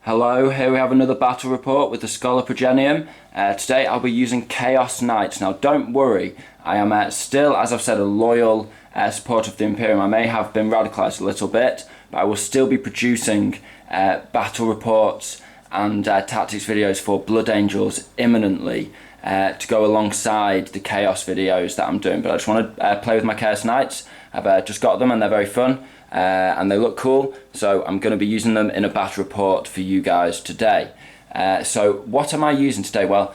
Hello, here we have another battle report with the Schola Progenium. Today I'll be using Chaos Knights. Now don't worry, I am still, as I've said, a loyal supporter of the Imperium. I may have been radicalised a little bit, but I will still be producing battle reports and tactics videos for Blood Angels imminently to go alongside the Chaos videos that I'm doing. But I just want to play with my Chaos Knights. I've just got them and they're very fun. And they look cool, so I'm going to be using them in a battle report for you guys today. So what am I using today? Well,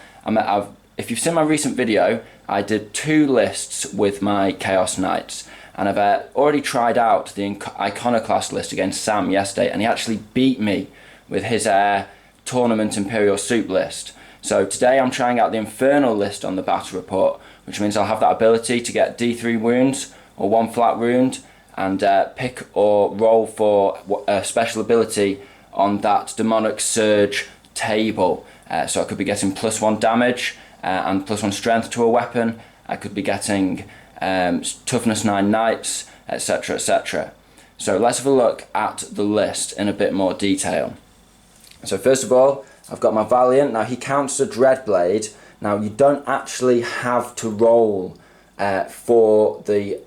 if you've seen my recent video, I did 2 lists with my Chaos Knights, and I've already tried out the Iconoclast list against Sam yesterday, and he actually beat me with his Tournament Imperial Soup list. So today I'm trying out the Infernal list on the battle report, which means I'll have that ability to get D3 wounds or 1 flat wound, and pick or roll for a special ability on that Demonic Surge table. So I could be getting +1 damage and +1 strength to a weapon. I could be getting toughness 9 knights, etc, etc. So let's have a look at the list in a bit more detail. So first of all, I've got my Valiant. Now he counts as a Dreadblade. Now you don't actually have to roll for the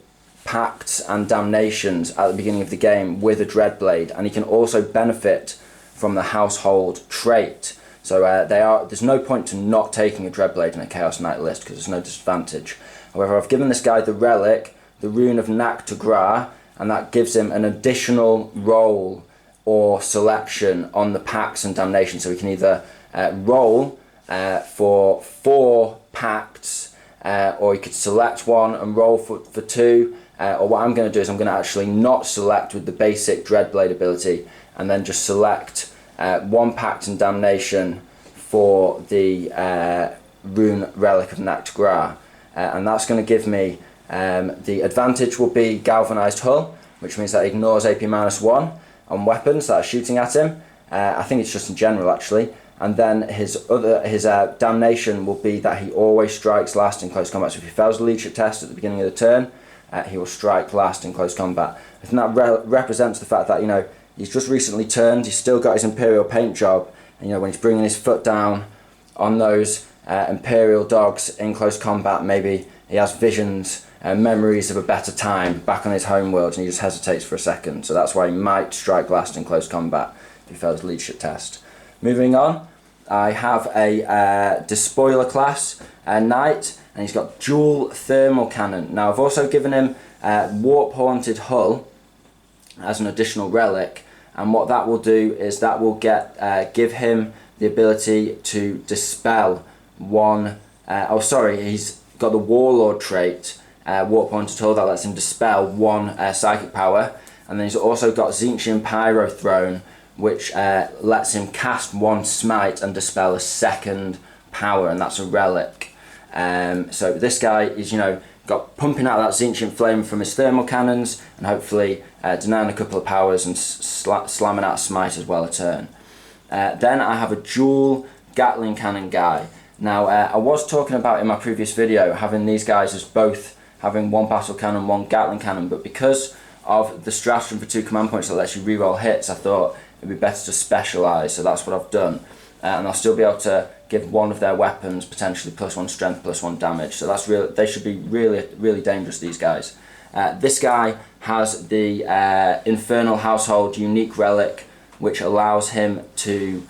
Pacts and Damnations at the beginning of the game with a Dreadblade, and he can also benefit from the Household trait. So there's no point to not taking a Dreadblade in a Chaos Knight list because there's no disadvantage. However, I've given this guy the Relic, the Rune of Nak to Gra, and that gives him an additional roll or selection on the Pacts and Damnations. So he can either roll for 4 Pacts, or he could select 1 and roll for 2. Or what I'm going to do is I'm going to actually not select with the basic Dreadblade ability, and then just select 1 Pact and Damnation for the Rune Relic of Nak Gra. And that's going to give me, the advantage will be Galvanized Hull, which means that it ignores AP -1 on weapons that are shooting at him. I think it's just in general actually. And then his Damnation will be that he always strikes last in close combat. So if he fails the leadership test at the beginning of the turn, he will strike last in close combat. I think that represents the fact that, you know, he's just recently turned, he's still got his Imperial paint job, and, you know, when he's bringing his foot down on those Imperial dogs in close combat, maybe he has visions and memories of a better time back on his homeworld, and he just hesitates for a second. So that's why he might strike last in close combat if he fails the leadership test. Moving on, I have a Despoiler class knight, and he's got dual thermal cannon. Now I've also given him Warp Haunted Hull as an additional relic, and what that will do is that will give him the ability to dispel 1. He's got the Warlord trait, Warp Haunted Hull, that lets him dispel 1 psychic power, and then he's also got Zinchian Pyro Throne, which lets him cast 1 smite and dispel a 2nd power, and that's a relic. So this guy is, you know, got pumping out that Zinchian Flame from his thermal cannons, and hopefully denying a couple of powers and slamming out a smite as well a turn. Then I have a dual Gatling cannon guy. Now I was talking about in my previous video having these guys as both having 1 battle cannon, 1 Gatling cannon, but because of the stratagem for 2 command points that lets you reroll hits, I thought it'd be better to specialise, so that's what I've done. And I'll still be able to give 1 of their weapons potentially +1 strength, +1 damage. So that's really, they should be really dangerous, these guys. This guy has the Infernal Household unique relic, which allows him to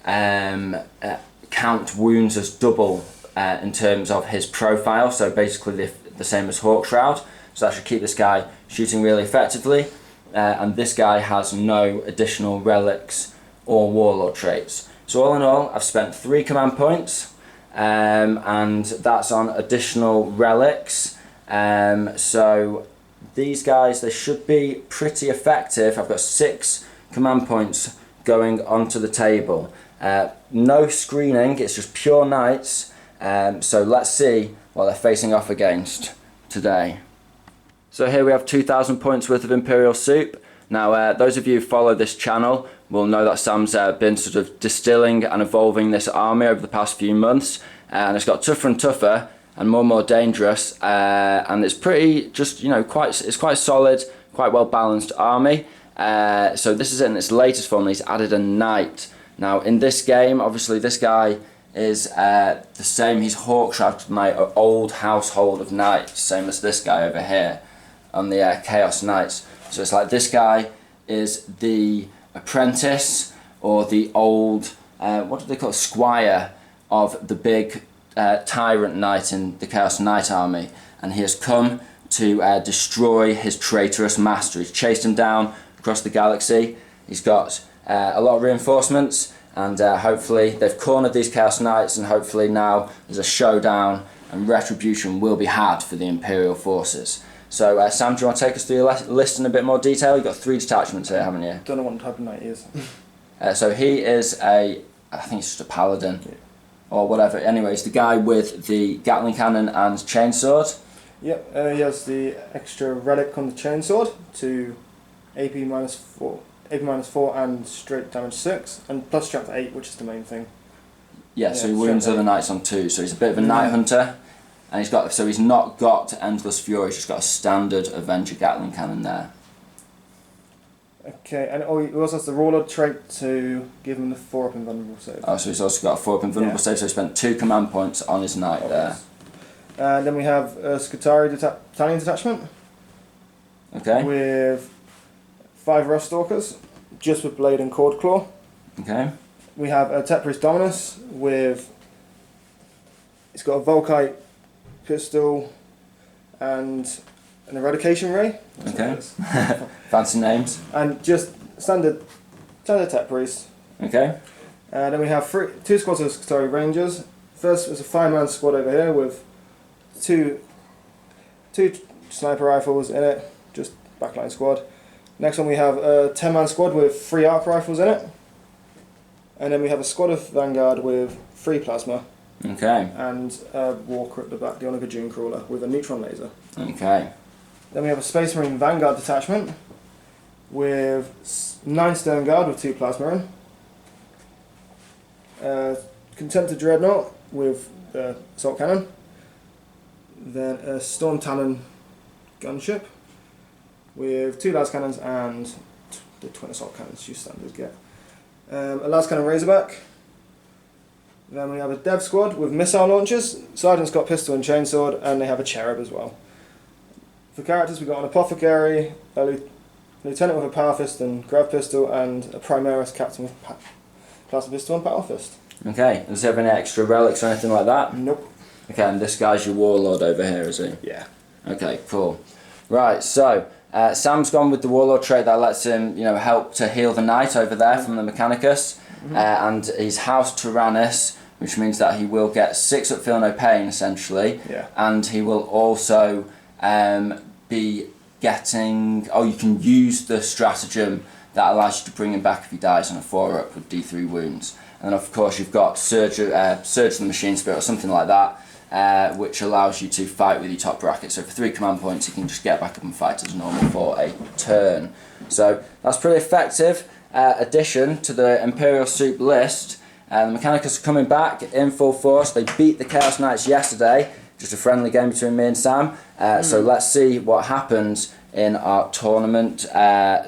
count wounds as double in terms of his profile. So basically the same as Hawk Shroud. So that should keep this guy shooting really effectively. And this guy has no additional relics or Warlord traits. So all in all, I've spent 3 command points, and that's on additional relics. So these guys, they should be pretty effective. I've got 6 command points going onto the table. No screening, it's just pure knights. So let's see what they're facing off against today. So here we have 2,000 points worth of Imperial Soup. Now those of you who follow this channel will know that Sam's been sort of distilling and evolving this army over the past few months, and it's got tougher and tougher and more dangerous, and it's pretty just, you know, it's quite solid, quite well balanced army. So this is in its latest form. He's added a knight Now in this game, obviously this guy is the same, he's Hawkshad, my old household of knights, same as this guy over here on the Chaos Knights. So it's like this guy is the apprentice or the old, what do they call it, squire of the big tyrant knight in the Chaos Knight army, and he has come to destroy his traitorous master. He's chased him down across the galaxy. He's got a lot of reinforcements, and hopefully they've cornered these Chaos Knights, and hopefully now there's a showdown and retribution will be had for the Imperial forces. So Sam, do you want to take us through your list in a bit more detail? You've got 3 detachments here, haven't you? Don't know what type of knight he is. So he is I think he's just a paladin, or whatever. Anyways, the guy with the Gatling cannon and chainsword. Yep, he has the extra relic on the chainsword to AP -4 and straight damage 6, and plus strength 8, which is the main thing. Yeah, so he wounds other knights on 2, so he's a bit of a knight hunter, and he's not got Endless Fury, he's just got a standard Avenger Gatling cannon there. Okay, and he also has the Warlord trait to give him the 4-up invulnerable save. Oh, so he's also got a 4-up invulnerable save, so he spent 2 command points on his knight there. And then we have a Skitarii Battalion detachment. Okay. With 5 Rough Stalkers, just with Blade and Cord Claw. Okay. We have a Tepris Dominus with, it's got a Volkite pistol and an Eradication Ray. Okay. Fancy names. And just standard Tepris. Okay. Then we have 2 squads of Skitarii Rangers. First is a 5-man squad over here with two sniper rifles in it, just backline squad. Next one we have a 10-man squad with 3 arc rifles in it. And then we have a squad of Vanguard with 3 plasma. Okay. And a Walker at the back, the Onaga June Crawler, with a neutron laser. Okay. Then we have a Space Marine Vanguard detachment with 9 Stern Guard with 2 plasma in. Contemptor Dreadnought with the assault cannon. Then a Storm Talon gunship with 2 las cannons and the twin assault cannons you standard get. A las cannon Razorback. Then we have a dev squad with missile launchers. Sergeant's got pistol and chainsword, and they have a cherub as well. For characters we've got an apothecary, a lieutenant with a power fist and grav pistol, and a primaris captain with plasma pistol and power fist. Okay. Does he have any extra relics or anything like that? Nope. Okay, and this guy's your warlord over here, is he? Yeah. Okay, cool. Right, so Sam's gone with the warlord trait that lets him, help to heal the knight over there from the Mechanicus, and he's House Tyrannus, which means that he will get 6 up feel no pain essentially, and he will also be getting. Oh, you can use the stratagem that allows you to bring him back if he dies on a 4-up with D3 wounds, and then of course you've got Surge of the Machine Spirit or something like that. Which allows you to fight with your top bracket. So for 3 command points you can just get back up and fight as normal for a turn. So that's pretty effective addition to the Imperial Soup list. The Mechanicus are coming back in full force. They beat the Chaos Knights yesterday, just a friendly game between me and Sam. So let's see what happens in our tournament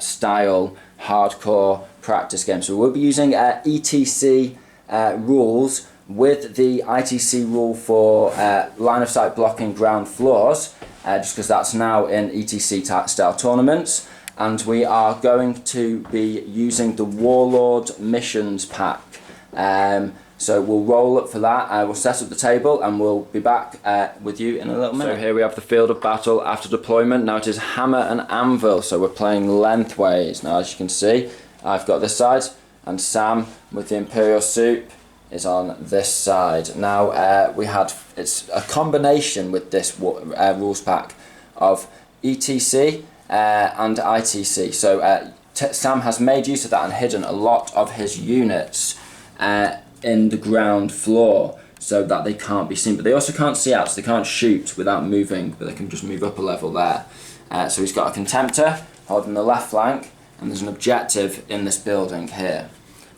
style hardcore practice game. So we'll be using ETC rules with the ITC rule for line of sight blocking ground floors, just because that's now in ETC style tournaments, and we are going to be using the Warlord missions pack. So we'll roll up for that, we'll set up the table and we'll be back with you in a little minute. So here we have the field of battle after deployment. Now it is hammer and anvil, so we're playing lengthways. Now as you can see, I've got this side and Sam with the Imperial Soup is on this side. Now it's a combination with this rules pack of ETC and ITC. So Sam has made use of that and hidden a lot of his units in the ground floor so that they can't be seen, but they also can't see out, so they can't shoot without moving, but they can just move up a level there. So he's got a Contemptor holding the left flank, and there's an objective in this building here.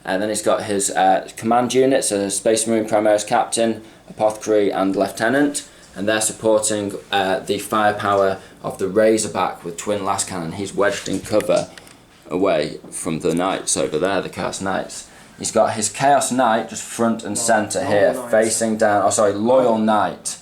And then he's got his command units, a Space Marine Primaris Captain, Apothecary and Lieutenant, and they're supporting the firepower of the Razorback with twin las cannon. He's wedged in cover away from the Knights over there, the Chaos Knights. He's got his Chaos Knight just front and centre here, Knight. facing down. Oh, sorry, Loyal Knight.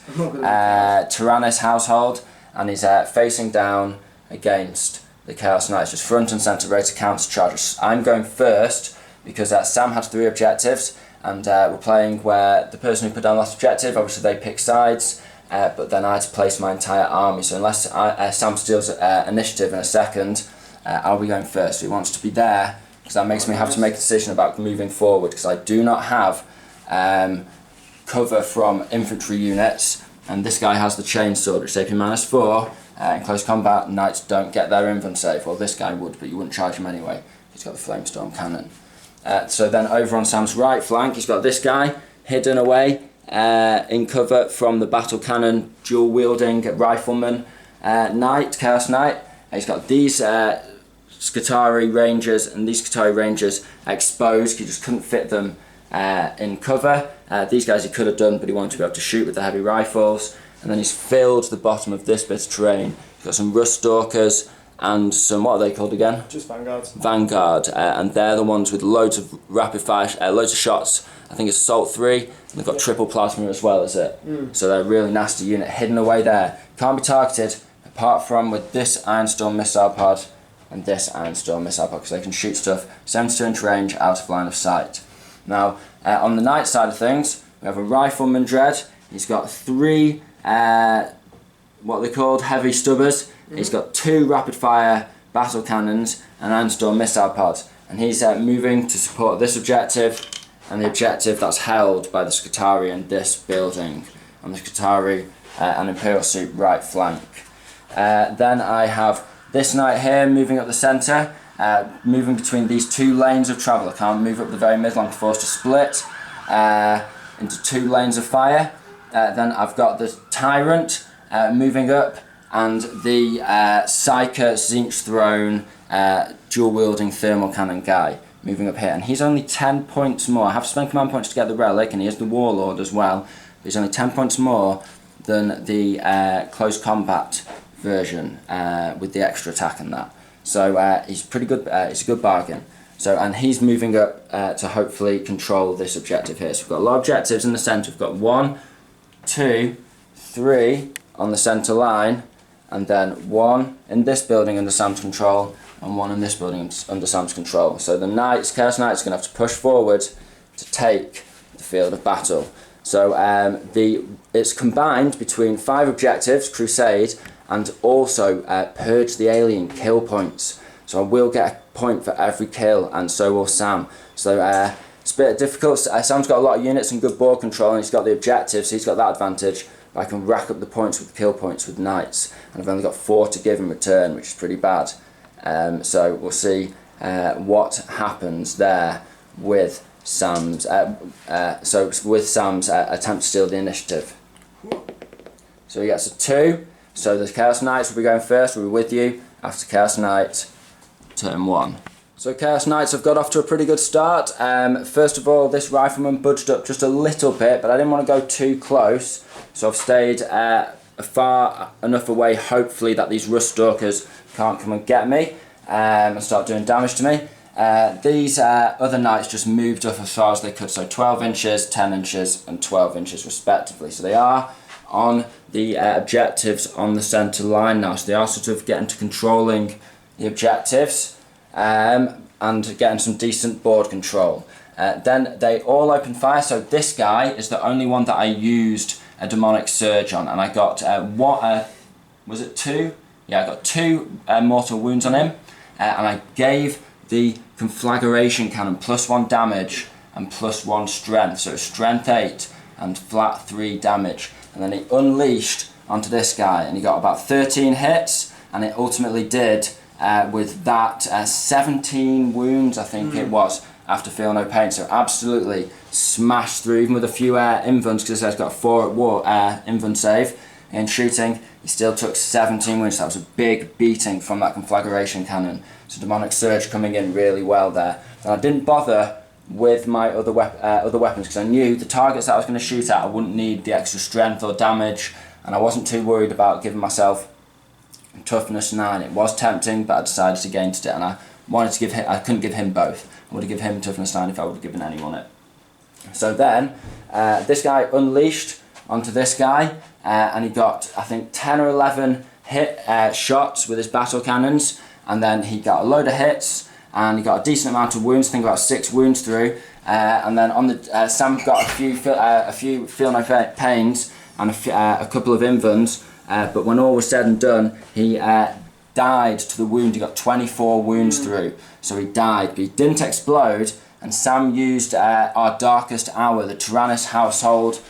Tyrannus household, and he's facing down against the Chaos Knights, just front and centre, ready to counter-charge. I'm going first because Sam had 3 objectives, and we're playing where the person who put down the last objective, obviously they pick sides, but then I had to place my entire army. So unless Sam steals initiative in a second, I'll be going first. So he wants to be there, because that makes me have to make a decision about moving forward, because I do not have cover from infantry units, and this guy has the chainsword, which takes him -4. In close combat, knights don't get their invuln save. Well, this guy would, but you wouldn't charge him anyway. He's got the flamestorm cannon. So then over on Sam's right flank, he's got this guy hidden away in cover from the battle cannon, dual wielding rifleman knight, Chaos Knight. He's got these Scutari Rangers, and these Scutari Rangers exposed. He just couldn't fit them in cover. These guys he could have done, but he wanted to be able to shoot with the heavy rifles. And then he's filled the bottom of this bit of terrain. He's got some Rust Stalkers and some, what are they called again? Just Vanguards. Vanguard, and they're the ones with loads of rapid fire, loads of shots. I think it's Assault 3, and they've got triple plasma as well, is it? So they're a really nasty unit hidden away there. Can't be targeted apart from with this Ironstorm missile pod and this Ironstorm missile pod, because they can shoot stuff 72-inch range out of line of sight. Now, on the knight side of things, we have a Rifleman Dread. He's got 3 what they're called, heavy stubbers. He's got 2 rapid fire battle cannons and Ironstorm missile pods, and he's moving to support this objective and the objective that's held by the Scutari in this building on the Scutari and Imperial Suit right flank. Then I have this knight here moving up the centre, moving between these 2 lanes of travel. I can't move up the very middle, I'm forced to split into 2 lanes of fire. Then I've got the Tyrant moving up, and the Psyker Zinch Throne dual wielding thermal cannon guy moving up here, and he's only 10 points more. I have to spend command points to get the relic, and he has the Warlord as well, but he's only 10 points more than the close combat version with the extra attack and that. So he's pretty good. It's a good bargain. So, and he's moving up to hopefully control this objective here. So we've got a lot of objectives in the centre. We've got 1, 2, 3 on the centre line, and then 1 in this building under Sam's control, and 1 in this building under Sam's control. So the Knights, Chaos Knights, are going to have to push forward to take the field of battle. So it's combined between 5 objectives, Crusade, and also Purge the Alien, kill points. So I will get a point for every kill, and so will Sam. So it's a bit difficult. Sam's got a lot of units and good board control, and he's got the objectives, so he's got that advantage. But I can rack up the points with kill points with Knights, and I've only got 4 to give in return, which is pretty bad. So we'll see what happens there with Sam's attempt to steal the initiative. So he gets a 2. So the Chaos Knights will be going first. We'll be with you after Chaos Knight turn 1. So Chaos Knights have got off to a pretty good start. First of all, this Rifleman budged up just a little bit, but I didn't want to go too close, so I've stayed far enough away, hopefully, that these Rust Stalkers can't come and get me and start doing damage to me. These other Knights just moved up as far as they could, so 12 inches, 10 inches and 12 inches respectively. So they are on the objectives on the centre line now, so they are sort of getting to controlling the objectives and getting some decent board control. Then they all open fire, so this guy is the only one that I used a Demonic Surge on, and I got, was it 2? Yeah, I got 2 mortal wounds on him, and I gave the Conflagration Cannon +1 damage and +1 strength, so strength 8 and flat 3 damage. And then he unleashed onto this guy, and he got about 13 hits, and it ultimately did with that 17 wounds, I think it was, after Feel No Pain. So absolutely smashed through, even with a few invulns, because he's got a 4 at war invuln save in shooting. He still took 17 wounds. That was a big beating from that Conflagration Cannon. So Demonic Surge coming in really well there. And I didn't bother with my other weapons, because I knew the targets that I was going to shoot at, I wouldn't need the extra strength or damage, and I wasn't too worried about giving myself toughness 9. It was tempting, but I decided against it, and I wanted to give him, I couldn't give him both. I would have given him Toughness 9 if I would have given anyone it. So then, this guy unleashed onto this guy, and he got, I think, 10 or 11 hit shots with his battle cannons, and then he got a load of hits, and he got a decent amount of wounds, I think about 6 wounds through, and then on the Sam got a few feel no pains and a couple of invulns, but when all was said and done, he died to the wound. He got 24 wounds through, so he died, but he didn't explode. And Sam used our darkest hour, the Tyrannus household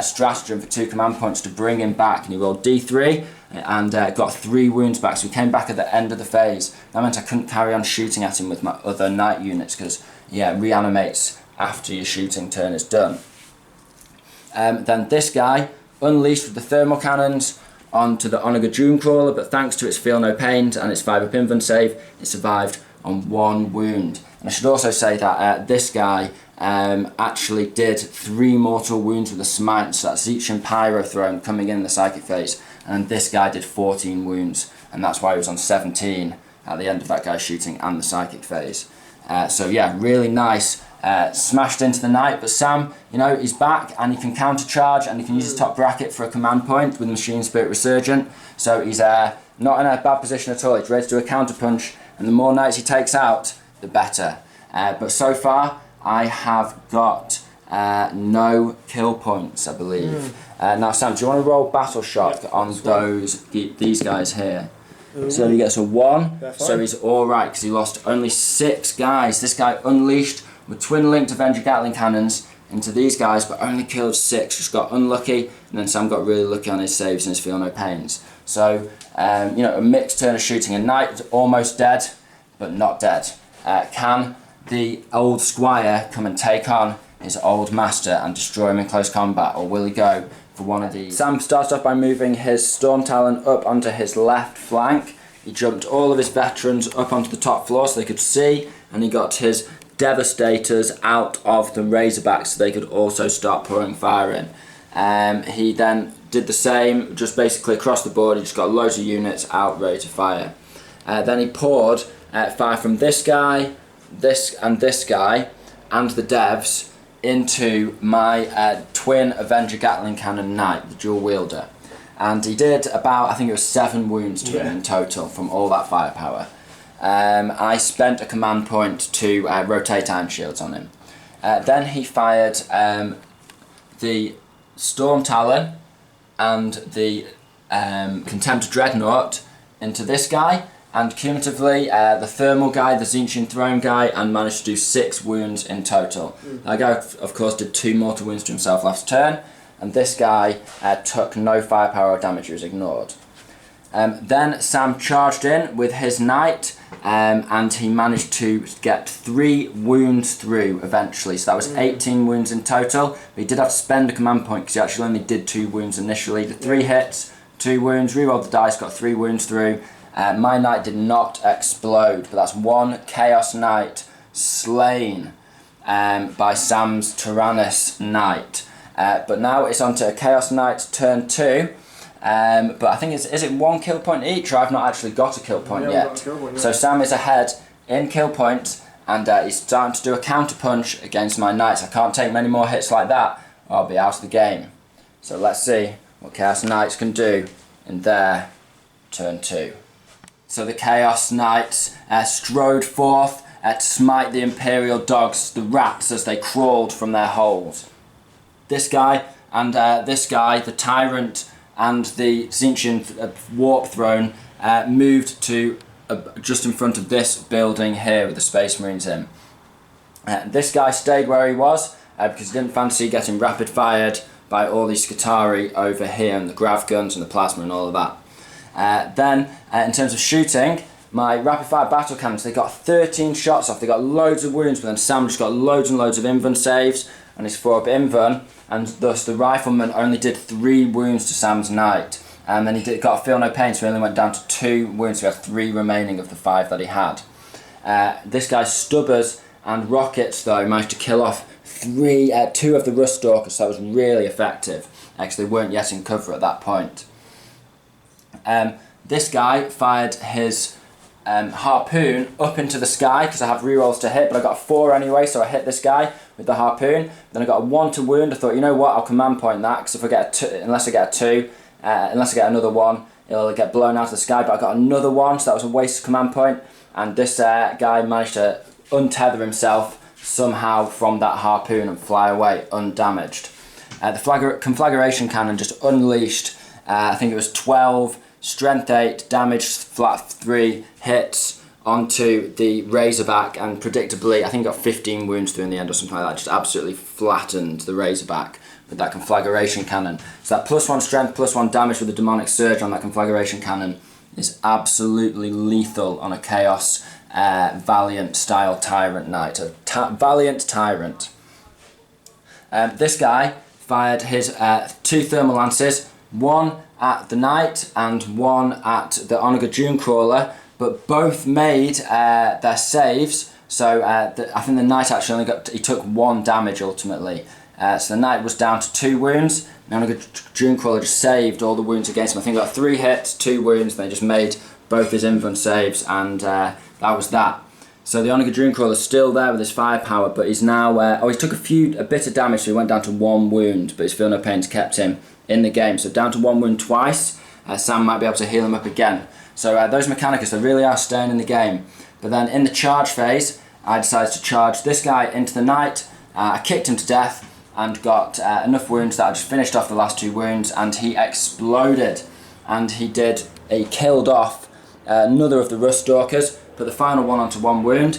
stratagem for 2 command points to bring him back, and he rolled D3 and got 3 wounds back, so he came back at the end of the phase. That meant I couldn't carry on shooting at him with my other knight units because, yeah, it reanimates after your shooting turn is done. Then this guy unleashed with the thermal cannons onto the Onager Dunecrawler, but thanks to its feel no pains and its 5-up invuln save, it survived on 1 wound. And I should also say that this guy actually did 3 mortal wounds with a smite, so that's Zechian Pyro Throne coming in the psychic phase, and this guy did 14 wounds, and that's why he was on 17 at the end of that guy's shooting and the psychic phase. So yeah, really nice. Smashed into the knight, but Sam, you know, he's back and he can counter charge and he can use his top bracket for a command point with Machine Spirit Resurgent, so he's not in a bad position at all. He's ready to do a counter punch, and the more knights he takes out, the better. But so far, I have got no kill points, I believe. Now, Sam, do you want to roll Battle Shock on these guys here? So he gets a 1, so he's alright, because he lost only 6 guys. This guy unleashed with twin-linked Avenger Gatling cannons into these guys, but only killed 6. Just got unlucky, and then Sam got really lucky on his saves and his feel no pains. So, you know, a mixed turn of shooting. A knight almost dead, but not dead. Can the old squire come and take on his old master and destroy him in close combat, or will he go for one of these? Sam starts off by moving his Storm Talon up onto his left flank. He jumped all of his veterans up onto the top floor so they could see, and he got his Devastators out of the Razorbacks so they could also start pouring fire in. He then did the same, just basically across the board. He just got loads of units out ready to fire. Then he poured fire from this guy, this guy, and the devs into my twin Avenger Gatling Cannon Knight, the dual wielder. And he did about, I think it was 7 wounds to him in total from all that firepower. I spent a command point to rotate Iron Shields on him. Then he fired the Storm Talon and the Contempt Dreadnought into this guy, and cumulatively the Thermal guy, the Zechian Throne guy, and managed to do 6 wounds in total. That guy, of course, did 2 mortal wounds to himself last turn, and this guy took no firepower or damage. He was ignored. Then Sam charged in with his knight, and he managed to get 3 wounds through eventually, so that was 18 wounds in total. But he did have to spend a command point because he actually only did 2 wounds initially. The 3 hits, 2 wounds, rerolled the dice, got 3 wounds through. My knight did not explode, but that's 1 Chaos Knight slain by Sam's Tyrannus Knight. But now it's on to a Chaos Knight turn 2. But I think is it 1 kill point each, or I've not actually got a kill point yet. So Sam is ahead in kill points, and he's starting to do a counter punch against my knights. I can't take many more hits like that, or I'll be out of the game. So let's see what Chaos Knights can do in their turn 2. So the Chaos Knights strode forth to smite the Imperial dogs, the rats, as they crawled from their holes. This guy and this guy, the Tyrant and the Zechian Warp Throne, moved to just in front of this building here with the Space Marines in. This guy stayed where he was because he didn't fancy getting rapid fired by all these Skitarii over here, and the grav guns and the plasma and all of that. Then, in terms of shooting, my rapid fire battle cannons, they got 13 shots off. They got loads of wounds, but then Sam just got loads and loads of invuln saves on his 4-up invuln, and thus the rifleman only did 3 wounds to Sam's knight. And then he got a feel no pain, so he only went down to 2 wounds, so he had 3 remaining of the 5 that he had. This guy's Stubbers and Rockets, though, managed to kill off 2 of the Rust Stalkers, so that was really effective. Actually, they weren't yet in cover at that point. This guy fired his harpoon up into the sky because I have rerolls to hit, but I got a 4 anyway, so I hit this guy with the harpoon. Then I got a 1 to wound. I thought, you know what, I'll command point that, because if I get a 2, unless I get a 2, unless I get another 1, it'll get blown out of the sky. But I got another 1, so that was a wasted command point. And this guy managed to untether himself somehow from that harpoon and fly away undamaged. The conflagration cannon just unleashed, I think it was 12, strength 8, damage flat 3 hits onto the Razorback, and predictably I think got 15 wounds through in the end or something like that. Just absolutely flattened the Razorback with that conflagration cannon. So that +1 strength, +1 damage with the demonic surge on that conflagration cannon is absolutely lethal on a Chaos Valiant style Tyrant Knight. A Valiant Tyrant. This guy fired his 2 thermal lances, 1 at the Knight and 1 at the Onager Dunecrawler, but both made their saves. So I think the Knight actually he took 1 damage ultimately. So the Knight was down to 2 wounds. The Onager Dunecrawler just saved all the wounds against him. I think he got 3 hits, 2 wounds. They just made both his invuln saves, and that was that. So the Onager Dunecrawler is still there with his firepower, but he's now... he took a bit of damage, so he went down to 1 wound, but his Feel No Pain's kept him in the game. So down to 1 wound twice. Sam might be able to heal him up again. So those Mechanicus, they really are staying in the game. But then in the charge phase, I decided to charge this guy into the Knight. I kicked him to death and got enough wounds that I just finished off the last 2 wounds, and he exploded. And he killed off another of the Rust Stalkers, put the final one onto 1 wound,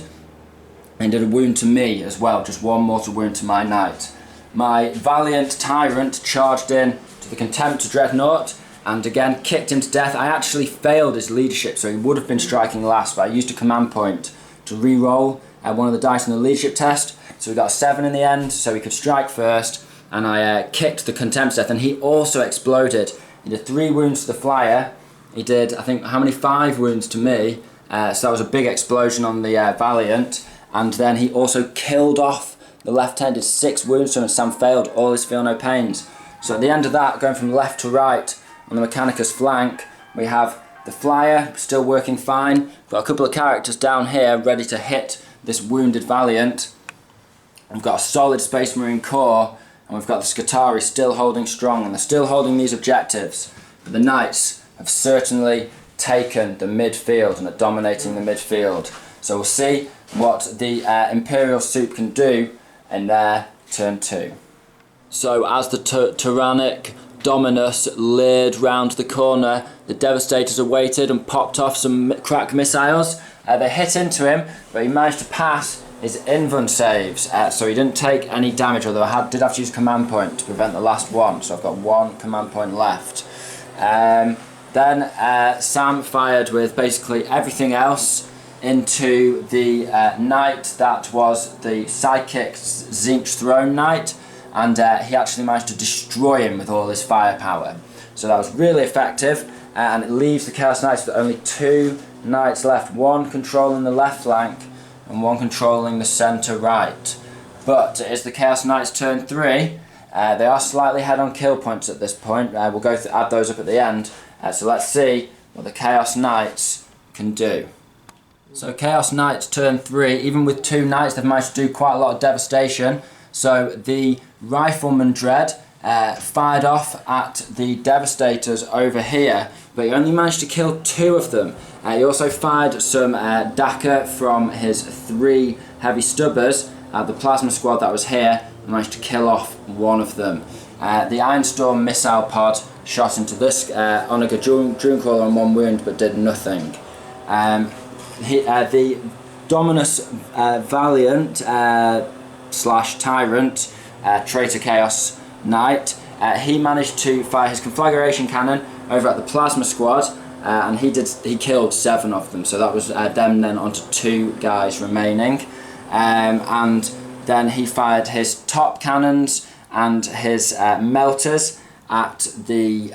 and did a wound to me as well, just 1 mortal wound to my Knight. My Valiant Tyrant charged in to the Contempt Dreadnought, and again kicked him to death. I actually failed his leadership, so he would have been striking last, but I used a command point to re-roll one of the dice in the leadership test, so we got a 7 in the end, so he could strike first, and I kicked the Contempt to death, and he also exploded. He did 3 wounds to the Flyer. He did, I think, 5 wounds to me, so that was a big explosion on the Valiant, and then he also killed off the Lieutenant, did 6 wounds to him, and Sam failed all his Feel No Pains. So at the end of that, going from left to right on the Mechanicus flank, we have the Flyer still working fine, got a couple of characters down here ready to hit this wounded Valiant. We've got a solid Space Marine core, and we've got the Scutari still holding strong, and they're still holding these objectives. But the Knights have certainly taken the midfield and are dominating the midfield. So we'll see what the Imperial Soup can do in their turn 2. So as the tyrannic Dominus leered round the corner, the Devastators awaited and popped off some crack missiles. They hit into him, but he managed to pass his invuln saves, so he didn't take any damage, although I did have to use command point to prevent the last one, so I've got 1 command point left. Then Sam fired with basically everything else into the Knight that was the Psychic Tzeentch Throne Knight, and he actually managed to destroy him with all his firepower. So that was really effective, and it leaves the Chaos Knights with only 2 Knights left, 1 controlling the left flank and 1 controlling the centre right. But it is the Chaos Knights turn 3. They are slightly ahead on kill points at this point. We'll go add those up at the end. So let's see what the Chaos Knights can do. So Chaos Knights turn 3, even with 2 Knights, they've managed to do quite a lot of devastation. So the Rifleman Dread fired off at the Devastators over here, but he only managed to kill 2 of them. He also fired some Daka from his 3 Heavy Stubbers at the Plasma Squad that was here, and managed to kill off 1 of them. The Ironstorm missile pod shot into this Onager Dunecrawler on 1 wound, but did nothing. The Dominus Valiant / Tyrant Traitor Chaos Knight, he managed to fire his conflagration cannon over at the Plasma Squad, and he killed 7 of them. So that was them then onto 2 guys remaining, and then he fired his top cannons and his melters at the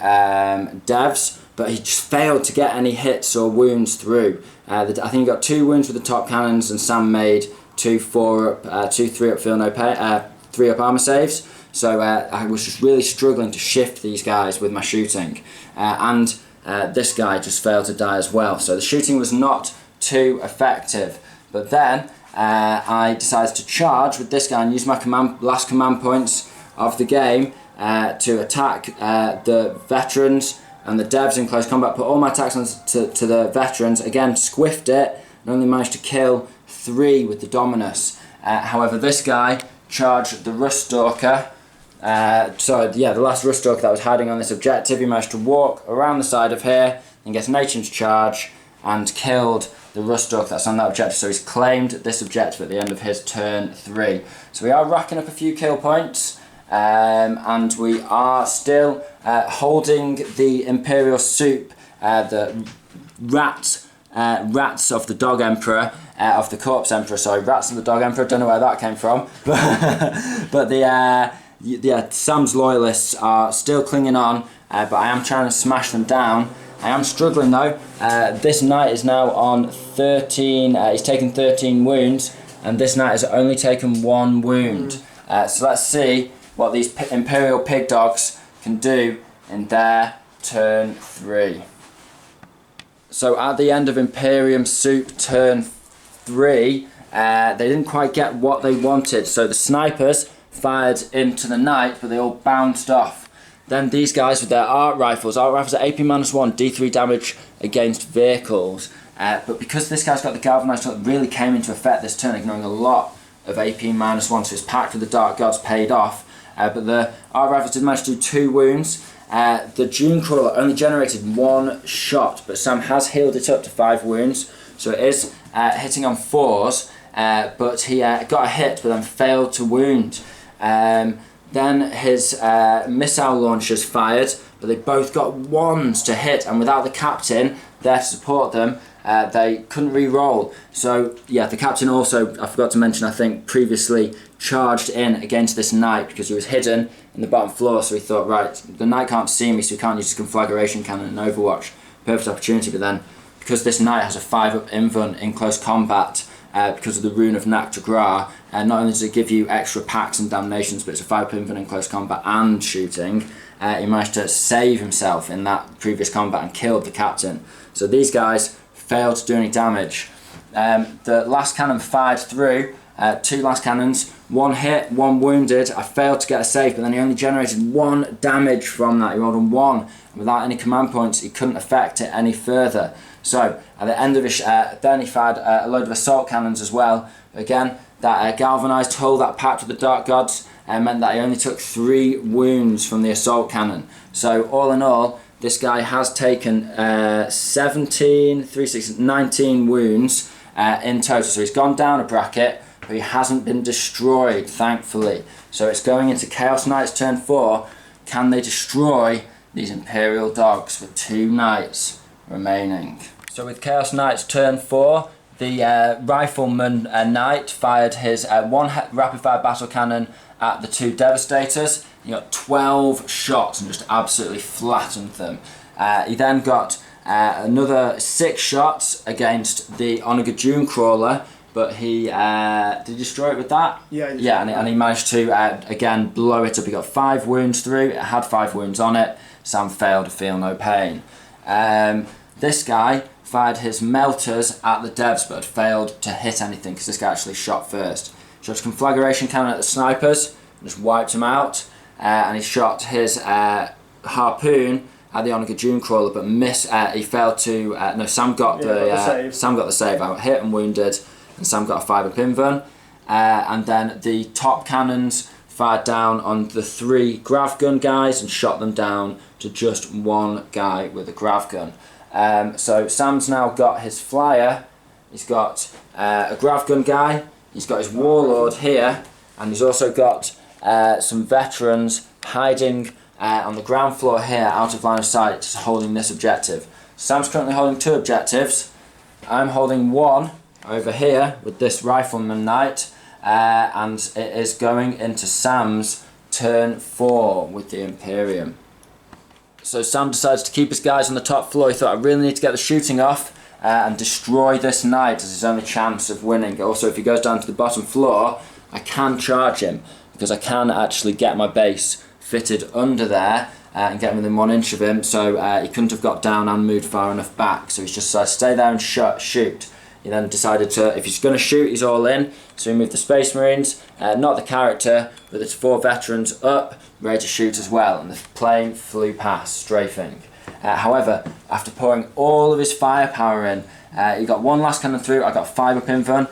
devs, but he just failed to get any hits or wounds through. I think he got 2 wounds with the top cannons, and Sam made 2 3 up Feel No Pain, 3 up armor saves. So I was just really struggling to shift these guys with my shooting, and this guy just failed to die as well. So the shooting was not too effective. But then I decided to charge with this guy and use my last command points of the game to attack the veterans and the devs in close combat. Put all my attacks on to the veterans. Again, squiffed it and only managed to kill 3 with the Dominus. However, this guy charged the Ruststalker. The last Ruststalker that was hiding on this objective. He managed to walk around the side of here and get an Ancient charge and killed the Ruststalker that's on that objective. So he's claimed this objective at the end of his turn 3. So we are racking up a few kill points, and we are still holding the Imperial soup, the rats of the Dog Emperor, of the Corpse Emperor. Sorry, rats of the Dog Emperor. Don't know where that came from, but Sam's loyalists are still clinging on, but I am trying to smash them down. I am struggling though. This knight is now on 13, he's taken 13 wounds, and this knight has only taken 1 wound. So let's see what these Imperial pig dogs can do in their turn 3. So at the end of Imperium Soup turn 3, they didn't quite get what they wanted. So the snipers fired into the knight, but they all bounced off. Then these guys with their art rifles are AP -1, D3 damage against vehicles. But because this guy's got the galvanized shot, it really came into effect this turn, ignoring a lot of AP -1, so his pact with the Dark Gods paid off. But the art rifles did manage to do 2 wounds. The Dune Crawler only generated 1 shot, but Sam has healed it up to 5 wounds, so it is hitting on 4s. But he got a hit, but then failed to wound. Then his missile launchers fired, but they both got 1s to hit, and without the captain there to support them, they couldn't re-roll. So yeah, the captain also, I forgot to mention, I think previously charged in against this knight because he was hidden in the bottom floor, so he thought, right, the knight can't see me, so he can't use his conflagration cannon in Overwatch. Perfect opportunity. But then, because this knight has a 5-up invuln in close combat, because of the rune of Nactagra, not only does it give you extra packs and damnations, but it's a 5-up invuln in close combat and shooting. He managed to save himself in that previous combat and killed the captain. So these guys failed to do any damage. The last cannon fired through, 2 last cannons, 1 hit, 1 wounded. I failed to get a save, but then he only generated 1 damage from that. He rolled on 1, and without any command points, he couldn't affect it any further. So at the end of his, then he fired a load of assault cannons as well. Again, that galvanized hull, that pact with the Dark Gods, meant that he only took 3 wounds from the assault cannon. So all in all, this guy has taken 19 wounds in total. So he's gone down a bracket, but he hasn't been destroyed, thankfully. So it's going into Chaos Knight's turn 4. Can they destroy these Imperial dogs with 2 knights remaining? So with Chaos Knight's turn 4, the Rifleman Knight fired his 1 rapid fire battle cannon at the 2 Devastators. He got 12 shots and just absolutely flattened them. He then got another 6 shots against the Onaga Dune Crawler, but he did he destroy it with that? Yeah, and he managed to again blow it up. He got 5 wounds through. It had 5 wounds on it. Sam failed to feel no pain. This guy fired his melters at the devs, but failed to hit anything because this guy actually shot first. Shot his conflagration cannon at the snipers and just wiped him out. And he shot his harpoon at the Onaga Dune Crawler, but he failed to. No, Sam got Sam got the save. I got hit and wounded, and Sam got a 5-up invuln. And then the top cannons fired down on the 3 grav gun guys and shot them down to just 1 guy with a grav gun. So Sam's now got his flyer. He's got a grav gun guy. He's got his warlord here, and he's also got some veterans hiding on the ground floor here, out of line of sight, holding this objective. Sam's currently holding 2 objectives. I'm holding 1 over here with this Rifleman Knight, and it is going into Sam's turn 4 with the Imperium. So Sam decides to keep his guys on the top floor. He thought, I really need to get the shooting off and destroy this knight as his only chance of winning. Also, if he goes down to the bottom floor, I can charge him, because I can actually get my base fitted under there and get within 1 inch of him, so he couldn't have got down and moved far enough back. So he's just decided to stay there and shoot. he then decided to, if he's going to shoot, he's all in. So he moved the Space Marines, not the character, but there's 4 veterans up, ready to shoot as well, and the plane flew past, strafing. However, after pouring all of his firepower in, he got 1 last cannon through, I got 5 up invuln,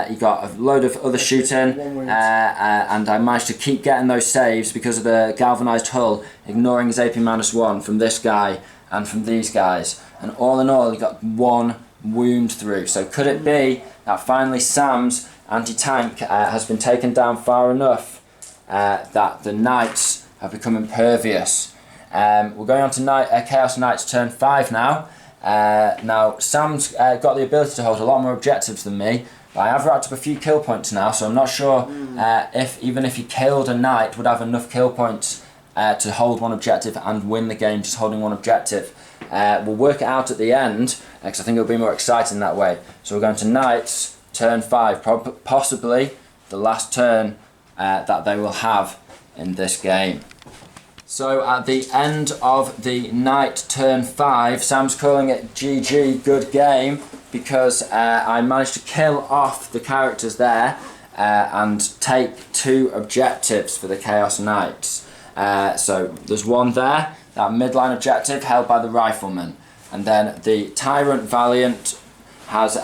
he got a load of other shooting, and I managed to keep getting those saves because of the galvanised hull, ignoring his AP -1 from this guy and from these guys. And all in all, he got 1 wound through. So could it be that finally Sam's anti-tank has been taken down far enough that the Knights have become impervious? We're going on to Chaos Knights turn 5 now. Now Sam's got the ability to hold a lot more objectives than me, but I have racked up a few kill points now, so I'm not sure if even if he killed a Knight would have enough kill points to hold 1 objective and win the game just holding 1 objective. We'll work it out at the end because I think it'll be more exciting that way. So we're going to Knights turn 5, possibly the last turn that they will have in this game. So at the end of the Knight turn 5, Sam's calling it GG, good game, because I managed to kill off the characters there and take 2 objectives for the Chaos Knights. So there's 1 there, that midline objective held by the Rifleman, and then the Tyrant Valiant has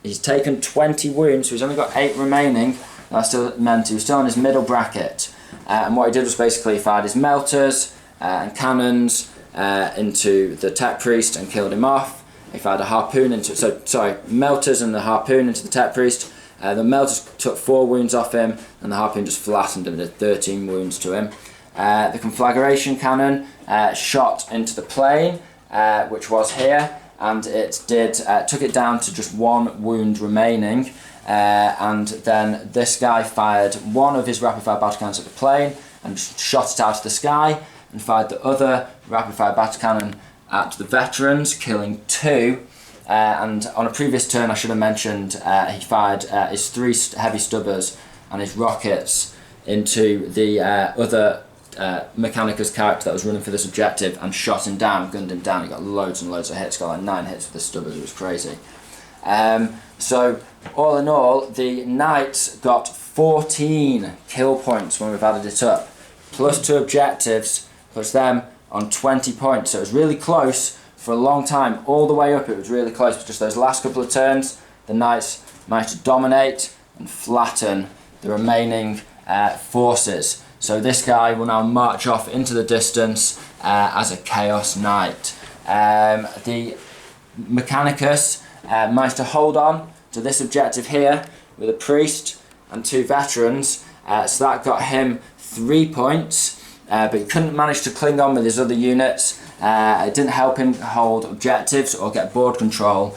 he's taken 20 wounds, so he's only got 8 remaining. That still meant he was still in his middle bracket. And what he did was basically he fired his melters and cannons into the Tech Priest and killed him off. He fired a harpoon into, melters and the harpoon into the Tech Priest. The melters took 4 wounds off him, and the harpoon just flattened him, did 13 wounds to him. The conflagration cannon shot into the plane, which was here, and it took it down to just 1 wound remaining. And then this guy fired 1 of his rapid fire battle cannons at the plane and shot it out of the sky, and fired the other rapid fire battle cannon at the veterans, killing 2. And on a previous turn I should have mentioned he fired his 3 heavy stubbers and his rockets into the other Mechanicus character that was running for this objective and shot him down, gunned him down. He got loads and loads of hits, got like 9 hits with the stubbers, it was crazy. So all in all, the Knights got 14 kill points when we've added it up, plus 2 objectives, plus them on 20 points. So it was really close for a long time, all the way up it was really close, but just those last couple of turns, the Knights managed to dominate and flatten the remaining forces. So this guy will now march off into the distance as a Chaos Knight. The Mechanicus managed to hold on to this objective here with a priest and 2 veterans, so that got him 3 points, but he couldn't manage to cling on with his other units. It didn't help him hold objectives or get board control,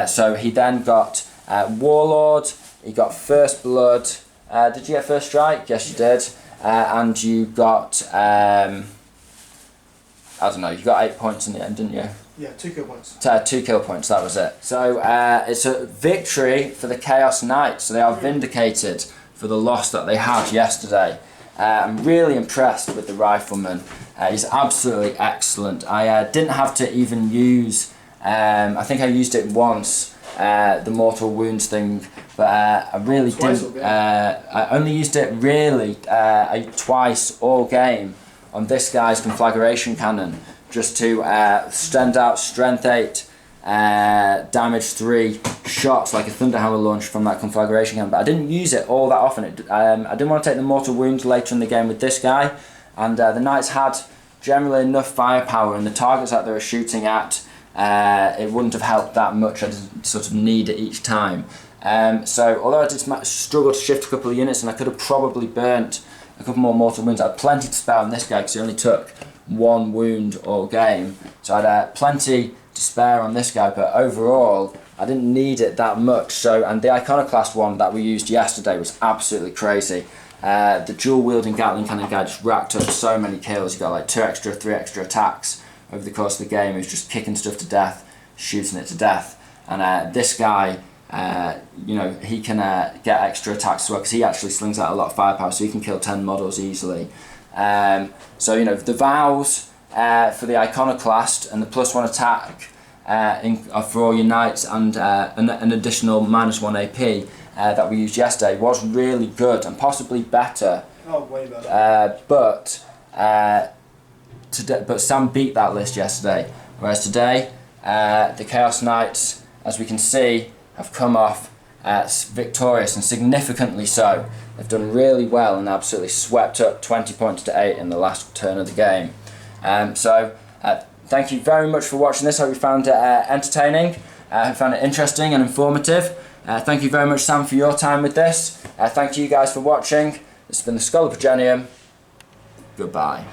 so he then got Warlord, he got First Blood. Did you get First Strike? Yes you did. And you got, I don't know, you got 8 points in the end, didn't you? Yeah, 2 kill points. 2 kill points, that was it. So it's a victory for the Chaos Knights, so they are vindicated for the loss that they had yesterday. I'm really impressed with the Rifleman. He's absolutely excellent. I didn't have to even use, I think I used it once, the mortal wounds thing, but I really didn't. I only used it really twice all game on this guy's conflagration cannon, just to send out strength 8, damage 3 shots like a thunderhammer launch from that conflagration cannon. But I didn't use it all that often. I didn't want to take the mortal wounds later in the game with this guy, and the Knights had generally enough firepower, and the targets that they were shooting at, it wouldn't have helped that much. I didn't sort of need it each time. So although I did struggle to shift a couple of units, and I could have probably burnt a couple more mortal wounds, I had plenty to spare on this guy because he only took 1 wound all game. So I had plenty to spare on this guy, but overall I didn't need it that much. So, and the Iconoclast one that we used yesterday was absolutely crazy. The dual wielding Gatling cannon guy just racked up so many kills. He got like 2 extra, 3 extra attacks over the course of the game. He was just kicking stuff to death, shooting it to death. And this guy, you know, he can get extra attacks as well because he actually slings out a lot of firepower, so he can kill 10 models easily. So, you know, the vows for the Iconoclast and the +1 attack for all your knights, and an additional -1 AP that we used yesterday was really good and possibly better. Oh, way better. But Sam beat that list yesterday, whereas today the Chaos Knights, as we can see, have come off victorious, and significantly so. They've done really well and absolutely swept up 20 points to 8 in the last turn of the game. Thank you very much for watching this. I hope you found it entertaining, found it interesting and informative. Thank you very much, Sam, for your time with this. Thank you guys for watching. This has been the Schola Progenium. Goodbye.